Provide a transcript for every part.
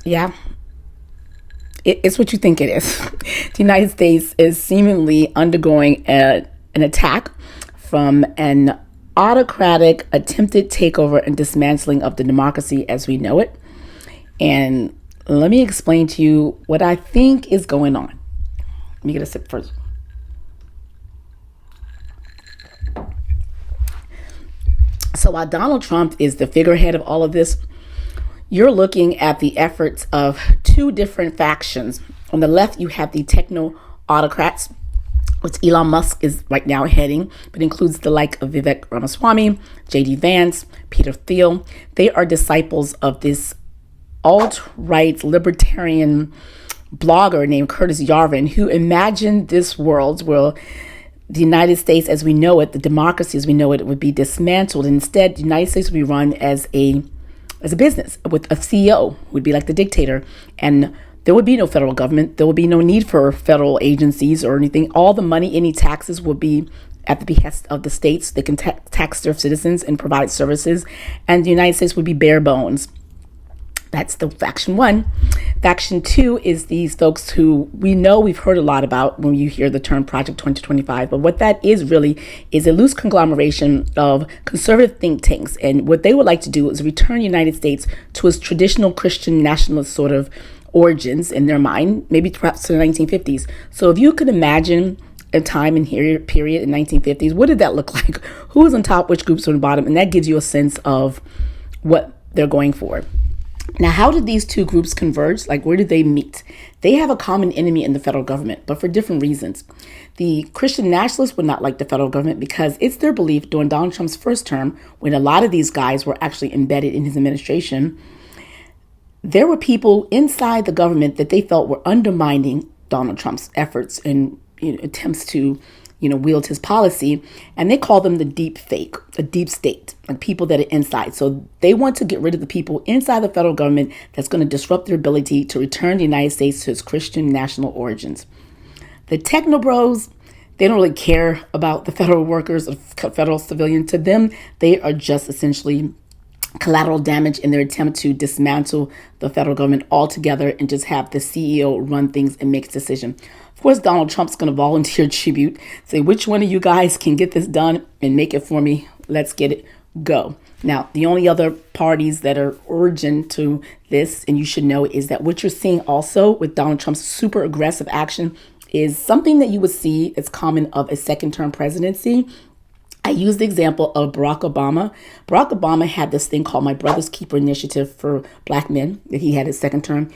Yeah, it's what you think it is. The United States is seemingly undergoing an attack from an autocratic attempted takeover and dismantling of the democracy as we know it. And let me explain to you what I think is going on. Let me get a sip first. So while Donald Trump is the figurehead of all of this, you're looking at the efforts of two different factions. On the left, you have the techno autocrats, which Elon Musk is right now heading, but includes the like of Vivek Ramaswamy, J.D. Vance, Peter Thiel. They are disciples of this alt-right libertarian blogger named Curtis Yarvin, who imagined this world where the United States as we know it, the democracy as we know it, would be dismantled. Instead, the United States would be run as a business with a CEO who would be like the dictator, and there would be no federal government. There would be no need for federal agencies or anything. All the money, any taxes would be at the behest of the states. They can tax their citizens and provide services, and the United States would be bare bones. That's the faction one. Faction two is these folks who we know we've heard a lot about when you hear the term Project 2025. But what that is really is a loose conglomeration of conservative think tanks. And what they would like to do is return the United States to its traditional Christian nationalist sort of origins in their mind, maybe perhaps to the 1950s. So if you could imagine a time in here period in 1950s, what did that look like? Who was on top, which groups were on the bottom? And that gives you a sense of what they're going for. Now, how did these two groups converge? Like, where did they meet? They have a common enemy in the federal government, but for different reasons. The Christian nationalists would not like the federal government because it's their belief during Donald Trump's first term, when a lot of these guys were actually embedded in his administration, there were people inside the government that they felt were undermining Donald Trump's efforts and attempts to wield his policy, and they call them the deep fake, the deep state, and people that are inside. So they want to get rid of the people inside the federal government that's going to disrupt their ability to return the United States to its Christian national origins. The techno bros, they don't really care about the federal workers or federal civilian. To them, they are just essentially collateral damage in their attempt to dismantle the federal government altogether and just have the CEO run things and make decisions. Of course, Donald Trump's going to volunteer tribute, say, which one of you guys can get this done and make it for me? Let's get it, go. Now, the only other parties that are urgent to this, and you should know, is that what you're seeing also with Donald Trump's super aggressive action is something that you would see as common of a second term presidency. I use the example of Barack Obama. Barack Obama had this thing called My Brother's Keeper Initiative for Black men that he had his second term.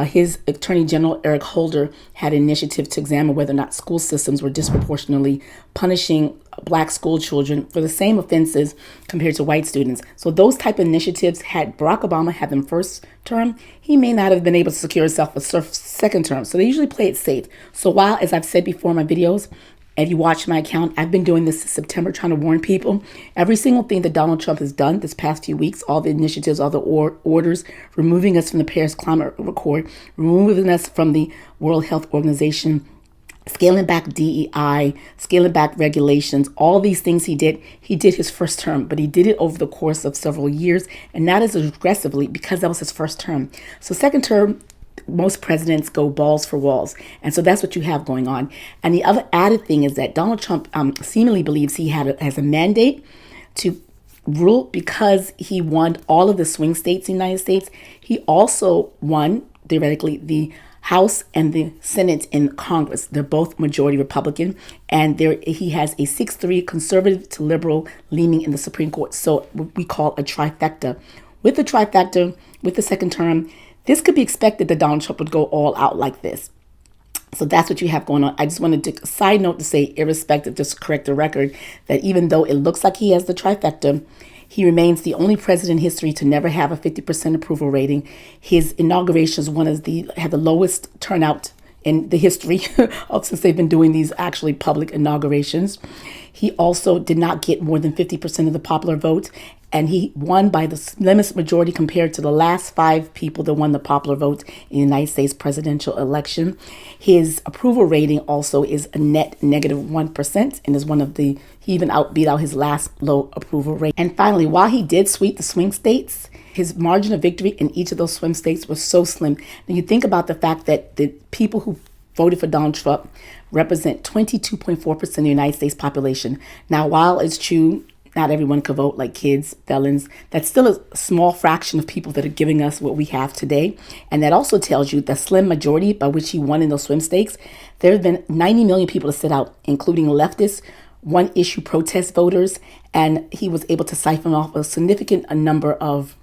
His Attorney General, Eric Holder, had an initiative to examine whether or not school systems were disproportionately punishing Black school children for the same offenses compared to white students. So those type of initiatives, had Barack Obama had them first term, he may not have been able to secure himself a second term. So they usually play it safe. So while, as I've said before in my videos, if you watch my account, I've been doing this since September, trying to warn people. Every single thing that Donald Trump has done this past few weeks, all the initiatives, all the orders, removing us from the Paris Climate Accord, removing us from the World Health Organization, scaling back DEI, scaling back regulations, all these things he did his first term, but he did it over the course of several years and not as aggressively because that was his first term. So second term, most presidents go balls for walls. And so that's what you have going on. And the other added thing is that Donald Trump seemingly believes he has a mandate to rule because he won all of the swing states in the United States. He also won, theoretically, the House and the Senate in Congress. They're both majority Republican. And he has a 6-3 conservative to liberal leaning in the Supreme Court. So what we call a trifecta. With the trifecta, with the second term, this could be expected that Donald Trump would go all out like this. So that's what you have going on. I just wanted to side note to say, irrespective, just to correct the record, that even though it looks like he has the trifecta, he remains the only president in history to never have a 50% approval rating. His inauguration had the lowest turnout in the history of since they've been doing these actually public inaugurations. He also did not get more than 50% of the popular vote, and he won by the slimmest majority compared to the last 5 people that won the popular vote in the United States presidential election. His approval rating also is a net negative 1% and is he even beat out his last low approval rate. And finally, while he did sweep the swing states, His margin of victory in each of those swing states was so slim. And you think about the fact that the people who voted for Donald Trump represent 22.4% of the United States population. Now, while it's true, not everyone could vote, like kids, felons, that's still a small fraction of people that are giving us what we have today. And that also tells you the slim majority by which he won in those swing states. There have been 90 million people to sit out, including leftists, one-issue protest voters, and he was able to siphon off a significant number of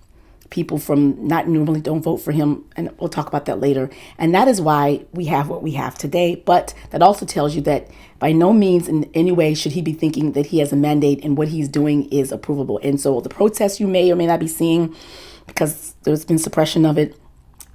people from not normally don't vote for him, and we'll talk about that later. And that is why we have what we have today. But that also tells you that by no means in any way should he be thinking that he has a mandate and what he's doing is approvable. And so the protests you may or may not be seeing, because there's been suppression of it,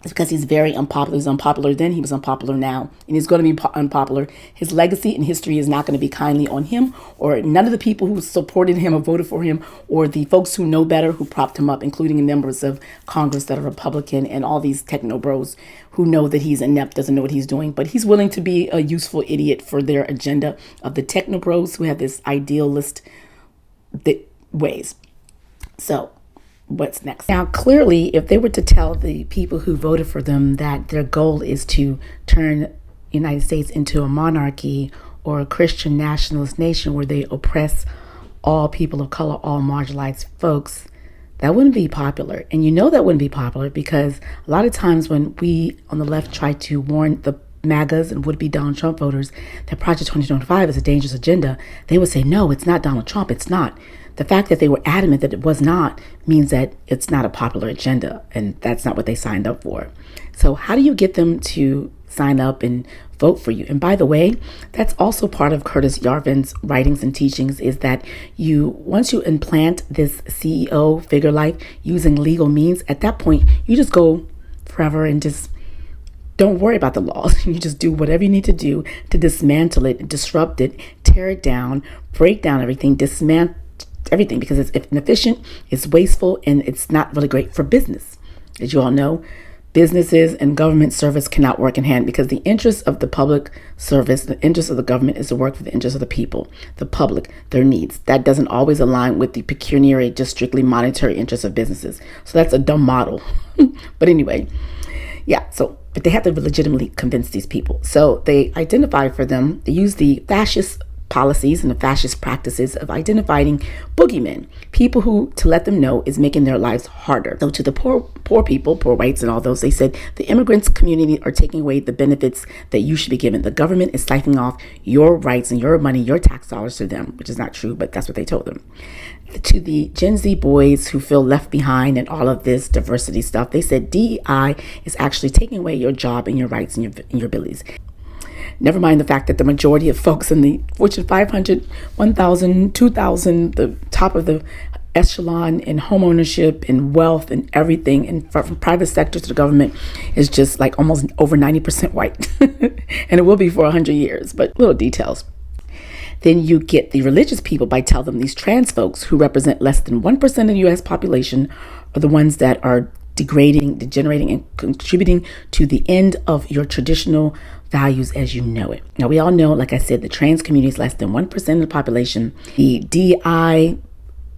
it's because he's very unpopular. He's unpopular then, he was unpopular now, and he's going to be unpopular. His legacy and history is not going to be kindly on him, or none of the people who supported him or voted for him, or the folks who know better who propped him up, including members of Congress that are Republican and all these techno bros who know that he's inept, doesn't know what he's doing, but he's willing to be a useful idiot for their agenda of the techno bros who have this idealist ways. So what's next? Now, clearly, if they were to tell the people who voted for them that their goal is to turn the United States into a monarchy or a Christian nationalist nation where they oppress all people of color, all marginalized folks, that wouldn't be popular. And you know that wouldn't be popular because a lot of times when we on the left try to warn the MAGAs and would-be Donald Trump voters that Project 2025 is a dangerous agenda, they would say, no, it's not Donald Trump, it's not. The fact that they were adamant that it was not means that it's not a popular agenda, and that's not what they signed up for. So how do you get them to sign up and vote for you? And by the way, that's also part of Curtis Yarvin's writings and teachings, is that once you implant this CEO figure life using legal means, at that point, you just go forever and just don't worry about the laws. You just do whatever you need to do to dismantle it, disrupt it, tear it down, break down everything, dismantle everything, because it's inefficient, it's wasteful, and it's not really great for business. As you all know, businesses and government service cannot work in hand, because the interest of the public service, the interest of the government, is to work for the interest of the people, the public, their needs. That doesn't always align with the pecuniary, just strictly monetary interests of businesses. So that's a dumb model. But anyway, yeah, but they have to legitimately convince these people. So they identify for them, they use the fascist policies and the fascist practices of identifying boogeymen, people who, to let them know, is making their lives harder. So to the poor people, poor whites and all those, they said the immigrants community are taking away the benefits that you should be given. The government is siphoning off your rights and your money, your tax dollars to them, which is not true, but that's what they told them. To the Gen Z boys who feel left behind and all of this diversity stuff, they said DEI is actually taking away your job and your rights and your abilities. Never mind the fact that the majority of folks in the Fortune 500, 1,000, 2,000, the top of the echelon in home ownership and wealth and everything, and from private sector to the government, is just like almost over 90% white. And it will be for 100 years, but little details. Then you get the religious people by telling them these trans folks who represent less than 1% of the U.S. population are the ones that are degrading, degenerating, and contributing to the end of your traditional values as you know it. Now, we all know, like I said, the trans community is less than 1% of the population. The DI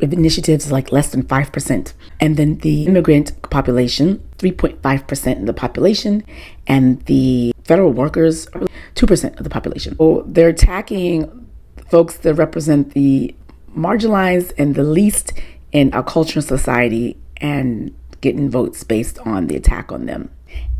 initiatives is like less than 5%. And then the immigrant population, 3.5% of the population. And the federal workers, 2% of the population. So they're attacking folks that represent the marginalized and the least in our culture and society, and getting votes based on the attack on them.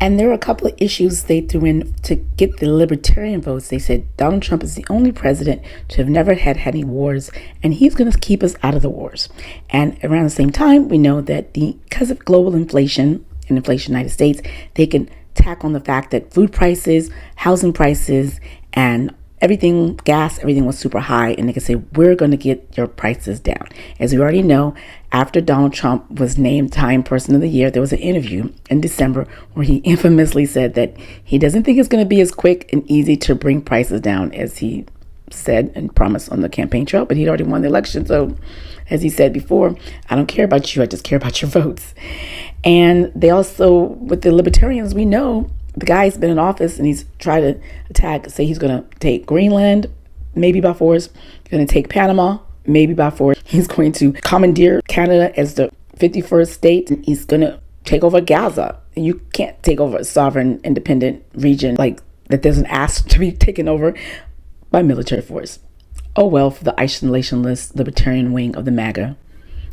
And there were a couple of issues they threw in to get the libertarian votes. They said Donald Trump is the only president to have never had any wars, and he's going to keep us out of the wars. And around the same time, we know that because of global inflation and inflation in the United States, they can tack on the fact that food prices, housing prices, and everything, gas, everything was super high, and they can say, we're going to get your prices down. As we already know, after Donald Trump was named Time Person of the Year, there was an interview in December where he infamously said that he doesn't think it's going to be as quick and easy to bring prices down as he said and promised on the campaign trail, but he'd already won the election. So as he said before, I don't care about you, I just care about your votes. And they also, with the libertarians, we know the guy's been in office and he's tried to say he's going to take Greenland, maybe by force. He's going to take Panama, maybe by force. He's going to commandeer Canada as the 51st state, and he's going to take over Gaza. And you can't take over a sovereign, independent region like that doesn't ask to be taken over by military force. Oh well, for the isolationist libertarian wing of the MAGA.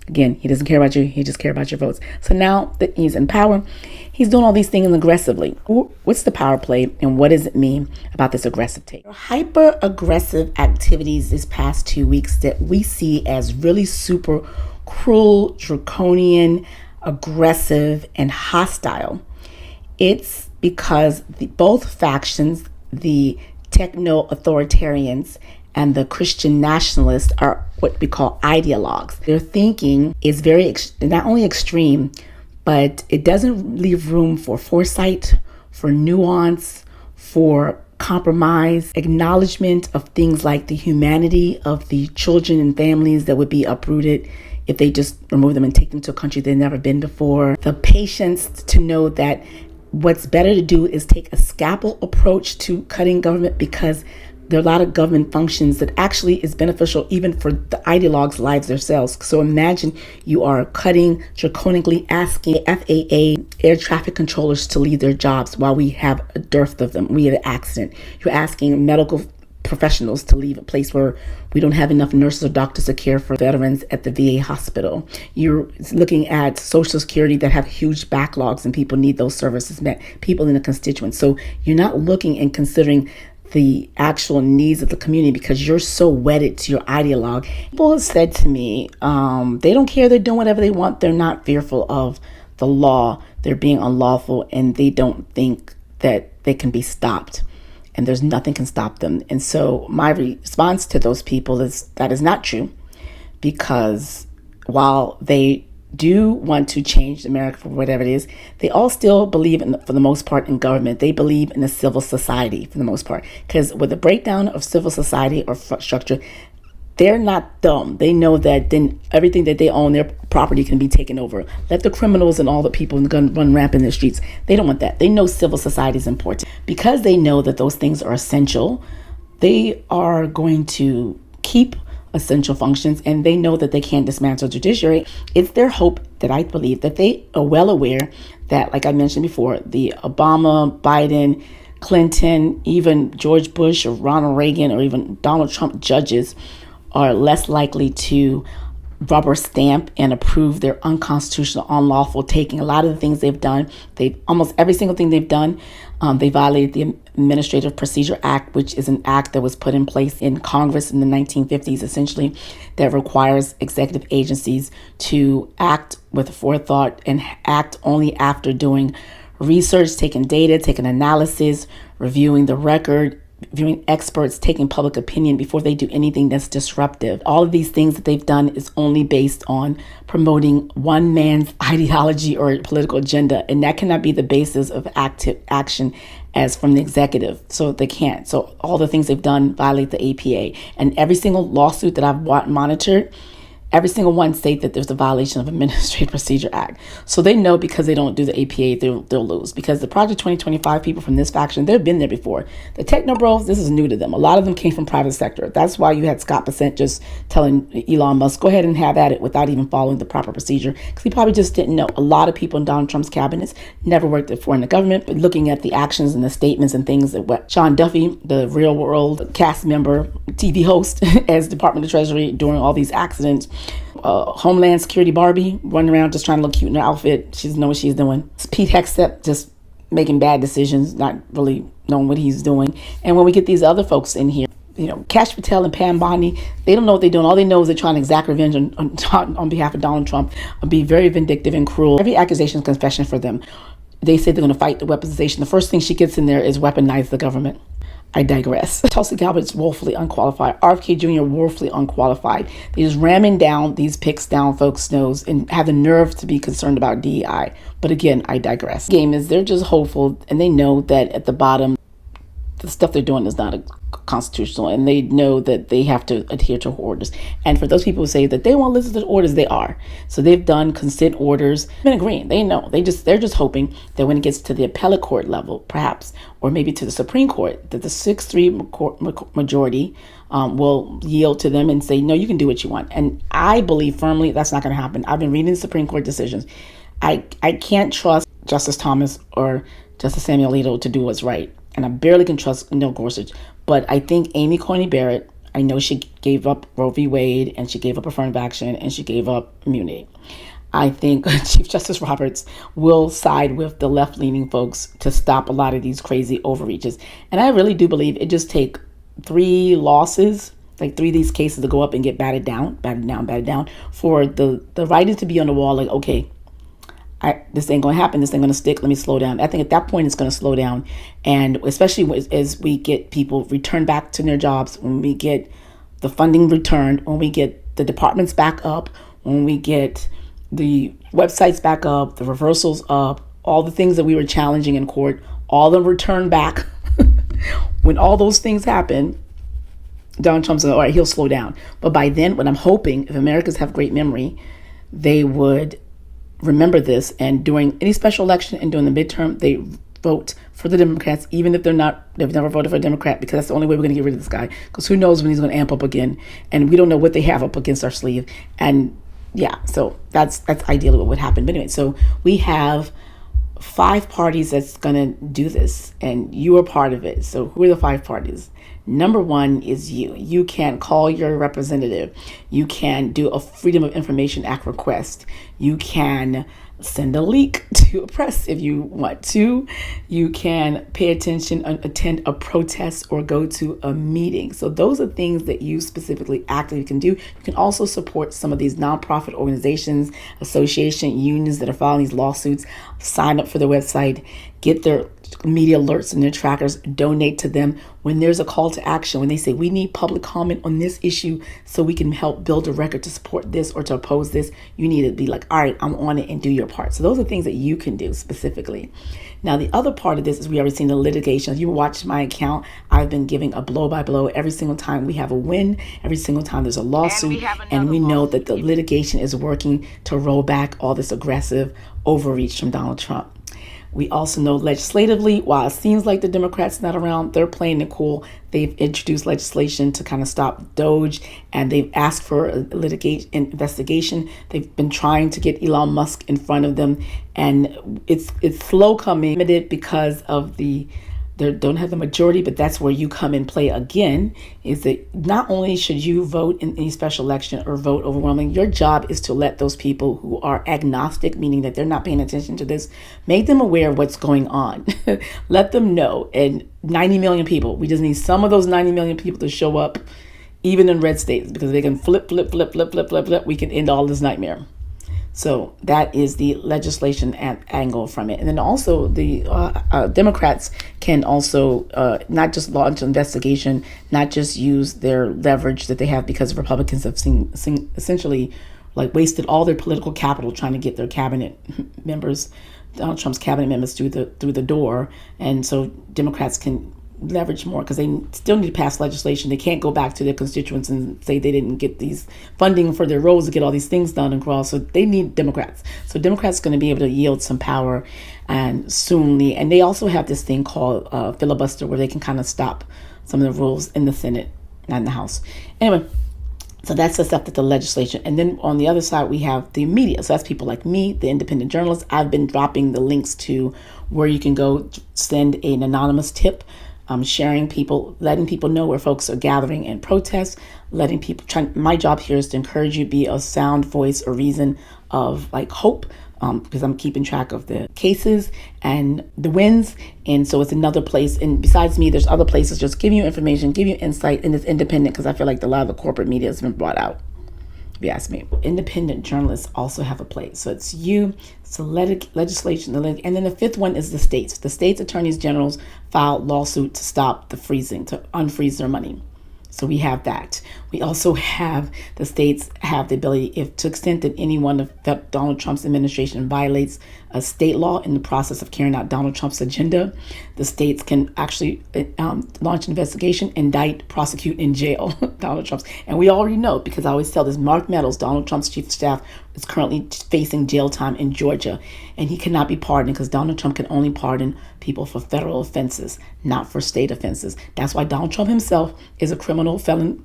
Again, he doesn't care about you. He just cares about your votes. So now that he's in power, he's doing all these things aggressively. What's the power play, and what does it mean about this aggressive take? Hyper-aggressive activities this past 2 weeks that we see as really super cruel, draconian, aggressive, and hostile. It's because both factions, the techno-authoritarians and the Christian nationalists, are what we call ideologues. Their thinking is very, not only extreme, but it doesn't leave room for foresight, for nuance, for compromise, acknowledgement of things like the humanity of the children and families that would be uprooted if they just remove them and take them to a country they've never been before. The patience to know that what's better to do is take a scalpel approach to cutting government, because there are a lot of government functions that actually is beneficial even for the ideologues' lives themselves. So imagine you are cutting, draconically asking FAA air traffic controllers to leave their jobs while we have a dearth of them. We had an accident. You're asking medical professionals to leave a place where we don't have enough nurses or doctors to care for veterans at the VA hospital. You're looking at Social Security that have huge backlogs and people need those services met, people in the constituents. So you're not looking and considering the actual needs of the community because you're so wedded to your ideologue. People have said to me, they don't care, they're doing whatever they want, they're not fearful of the law, they're being unlawful, and they don't think that they can be stopped and there's nothing can stop them. And so my response to those people is that is not true, because while they do want to change America for whatever it is, they all still believe in, for the most part, in government. They believe in a civil society for the most part, because with the breakdown of civil society or structure, they're not dumb. They know that then everything that they own, their property, can be taken over. Let the criminals and all the people in the gun run rampant in the streets. They don't want that. They know civil society is important. Because they know that those things are essential, they are going to keep essential functions, and they know that they can't dismantle judiciary. It's their hope that I believe that they are well aware that, like I mentioned before, the Obama, Biden, Clinton, even George Bush or Ronald Reagan or even Donald Trump judges are less likely to rubber stamp and approve their unconstitutional, unlawful taking. A lot of the things they've done, almost every single thing they've done, they violated the Administrative Procedure Act, which is an act that was put in place in Congress in the 1950s, essentially, that requires executive agencies to act with forethought and act only after doing research, taking data, taking analysis, reviewing the record, viewing experts, taking public opinion before they do anything that's disruptive. All of these things that they've done is only based on promoting one man's ideology or political agenda, and that cannot be the basis of active action as from the executive. So they can't. So all the things they've done violate the APA, and every single lawsuit that I've monitored, every single one state that there's a violation of Administrative Procedure Act. So they know because they don't do the APA, they'll lose. Because the Project 2025 people from this faction, they've been there before. The techno bros, this is new to them. A lot of them came from private sector. That's why you had Scott Bessent just telling Elon Musk, go ahead and have at it without even following the proper procedure. Because he probably just didn't know. A lot of people in Donald Trump's cabinets never worked before in the government, but looking at the actions and the statements and things that what Sean Duffy, the Real World cast member, TV host as Department of Treasury during all these accidents, Homeland Security Barbie running around just trying to look cute in her outfit. She doesn't know what she's doing. It's Pete Hegseth just making bad decisions, not really knowing what he's doing. And when we get these other folks in here, Kash Patel and Pam Bondi, they don't know what they're doing. All they know is they're trying to exact revenge on behalf of Donald Trump and be very vindictive and cruel. Every accusation is confession for them. They say they're going to fight the weaponization. The first thing she gets in there is weaponize the government. I digress. Tulsi Gabbard's woefully unqualified. RFK Jr. woefully unqualified. They're just ramming down these picks down folks' nose and have the nerve to be concerned about DEI. But again, I digress. The game is they're just hopeful, and they know that at the bottom, the stuff they're doing is not constitutional, and they know that they have to adhere to orders. And for those people who say that they won't listen to the orders, they are. So they've done consent orders, been agreeing. They know. They're just hoping that when it gets to the appellate court level, perhaps, or maybe to the Supreme Court, that the 6-3 majority will yield to them and say, no, you can do what you want. And I believe firmly that's not going to happen. I've been reading the Supreme Court decisions. I can't trust Justice Thomas or Justice Samuel Alito to do what's right. And I barely can trust Neil Gorsuch. But I think Amy Coney Barrett, I know she gave up Roe v. Wade, and she gave up affirmative action, and she gave up immunity. I think Chief Justice Roberts will side with the left-leaning folks to stop a lot of these crazy overreaches. And I really do believe it just take 3 losses, like 3 of these cases to go up and get batted down, for the writing to be on the wall, like, okay, this ain't going to happen. This ain't going to stick. Let me slow down. I think at that point it's going to slow down. And especially as we get people returned back to their jobs, when we get the funding returned, when we get the departments back up, when we get the websites back up, the reversals up, all the things that we were challenging in court, all of them returned back. When all those things happen, Donald Trump said, all right, he'll slow down. But by then, what I'm hoping, if Americans have great memory, they would remember this, and during any special election and during the midterm, they vote for the Democrats, even if they've never voted for a Democrat, because that's the only way we're going to get rid of this guy, because who knows when he's going to amp up again, and we don't know what they have up against our sleeve. And yeah, so that's ideally what would happen. But anyway, so we have 5 parties that's going to do this, and you are part of it. So who are the 5 parties? Number 1 is you. You can call your representative. You can do a Freedom of Information Act request. You can send a leak to a press if you want to. You can pay attention and attend a protest or go to a meeting. So those are things that you specifically actively can do. You can also support some of these nonprofit organizations, association, unions that are filing these lawsuits. Sign up for their website, get their media alerts and their trackers, donate to them. When there's a call to action, when they say we need public comment on this issue so we can help build a record to support this or to oppose this, you need to be like, all right, I'm on it, and do your part. So those are things that you can do specifically. Now, the other part of this is we already seen the litigation. If you watch my account, I've been giving a blow by blow every single time we have a win, every single time there's a lawsuit, and we know that the litigation is working to roll back all this aggressive overreach from Donald Trump. We also know legislatively, while it seems like the Democrats not around, they're playing it cool. They've introduced legislation to kind of stop Doge, and they've asked for a litigation investigation. They've been trying to get Elon Musk in front of them, and it's slow coming, limited because of they don't have the majority, but that's where you come and play again, is that not only should you vote in any special election or vote overwhelming, your job is to let those people who are agnostic, meaning that they're not paying attention to this, make them aware of what's going on. Let them know. And 90 million people, we just need some of those 90 million people to show up, even in red states, because they can flip, we can end all this nightmare. So that is the legislation angle from it. And then also the Democrats can also not just launch an investigation, not just use their leverage that they have, because Republicans have essentially like wasted all their political capital trying to get their cabinet members, Donald Trump's cabinet members, through the door. And so Democrats can leverage more, because they still need to pass legislation. They can't go back to their constituents and say they didn't get these funding for their roads to get all these things done and crawl. So they need Democrats. So Democrats going to be able to yield some power and soonly. And they also have this thing called filibuster, where they can kind of stop some of the rules in the Senate and in the House. Anyway, so that's the stuff that the legislation. And then on the other side, we have the media. So that's people like me, the independent journalists. I've been dropping the links to where you can go send an anonymous tip. Sharing people, letting people know where folks are gathering and protest, letting people my job here is to encourage you to be a sound voice or reason of like hope, because I'm keeping track of the cases and the wins. And so it's another place. And besides me, there's other places just giving you information, give you insight, and it's independent, because I feel like a lot of the corporate media has been brought out, if you ask me. Independent journalists also have a place. So it's you, it's the legislation, and then the 5th one is the states. The states attorneys generals filed lawsuit to stop the freezing, to unfreeze their money. So we have that. We also have the states have the ability, if to the extent that anyone of Donald Trump's administration violates a state law in the process of carrying out Donald Trump's agenda, the states can actually launch an investigation, indict, prosecute, and jail Donald Trump's. And we already know, because I always tell this, Mark Meadows, Donald Trump's chief of staff, is currently facing jail time in Georgia, and he cannot be pardoned because Donald Trump can only pardon people for federal offenses, not for state offenses. That's why Donald Trump himself is a criminal felon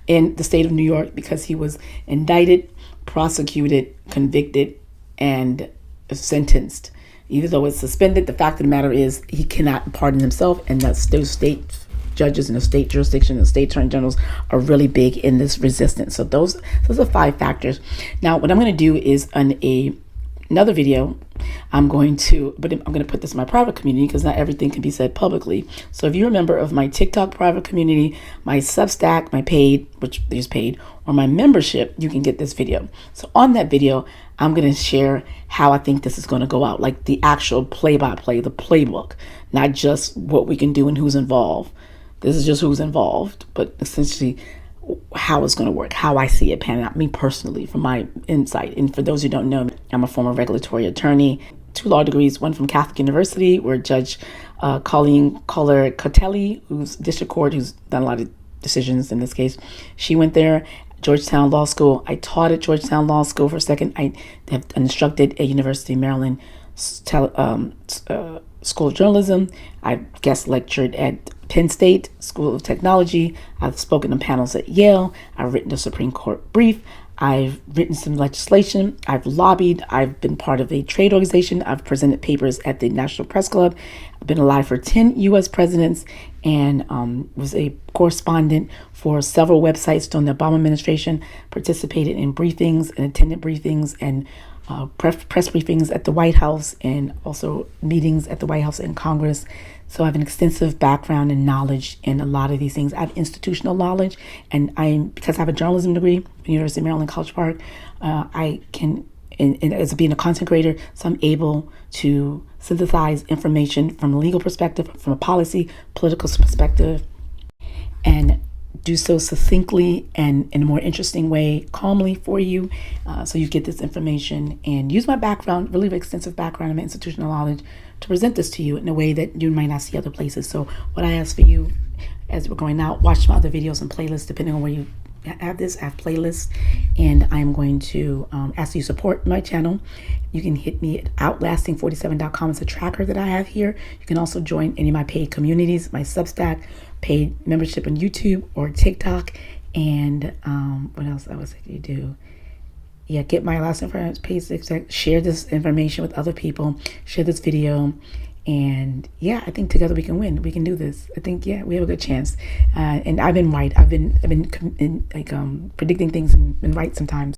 in the state of New York, because he was indicted, prosecuted, convicted, and sentenced. Even though it's suspended, the fact of the matter is he cannot pardon himself, and that's those state judges in the state jurisdiction, the state attorney generals are really big in this resistance. So those are 5 factors. Now, what I'm going to do is another video. I'm going to put this in my private community because not everything can be said publicly. So if you're a member of my TikTok private community, my Substack, my paid, which is paid, or my membership, you can get this video. So on that video, I'm going to share how I think this is going to go out, like the actual play-by-play, the playbook, not just what we can do and who's involved. This is just who's involved, but essentially how it's going to work, how I see it panning out, me personally, from my insight. And for those who don't know, I'm a former regulatory attorney, 2 law degrees, one from Catholic University, where Judge Colleen Cotelli, who's district court, who's done a lot of decisions in this case, she went there. Georgetown Law School. I taught at Georgetown Law School for a second. I have instructed at University of Maryland School of Journalism. I've guest lectured at Penn State School of Technology. I've spoken on panels at Yale. I've written a Supreme Court brief. I've written some legislation. I've lobbied. I've been part of a trade organization. I've presented papers at the National Press Club. I've been alive for 10 U.S. presidents and was a correspondent for several websites during the Obama administration, participated in briefings and attended briefings and press briefings at the White House, and also meetings at the White House and Congress. So I have an extensive background and knowledge in a lot of these things. I have institutional knowledge, and because I have a journalism degree from the University of Maryland, College Park, I can, and as being a content creator, so I'm able to synthesize information from a legal perspective, from a policy, political perspective, and do so succinctly and in a more interesting way, calmly for you, so you get this information, and use my background, really extensive background and my institutional knowledge, to present this to you in a way that you might not see other places. So what I ask for you as we're going out, watch my other videos and playlists, depending on where you have this. I have playlists, and I'm going to ask you to support my channel. You can hit me at outlasting47.com. It's a tracker that I have here. You can also join any of my paid communities, my Substack, paid membership on YouTube or TikTok, and what else I would say you do? Yeah, get my lasting friends page, share this information with other people, share this video, and yeah, I think together we can win. We can do this. I think, yeah, we have a good chance. And I've been right. I've been predicting things and been right sometimes.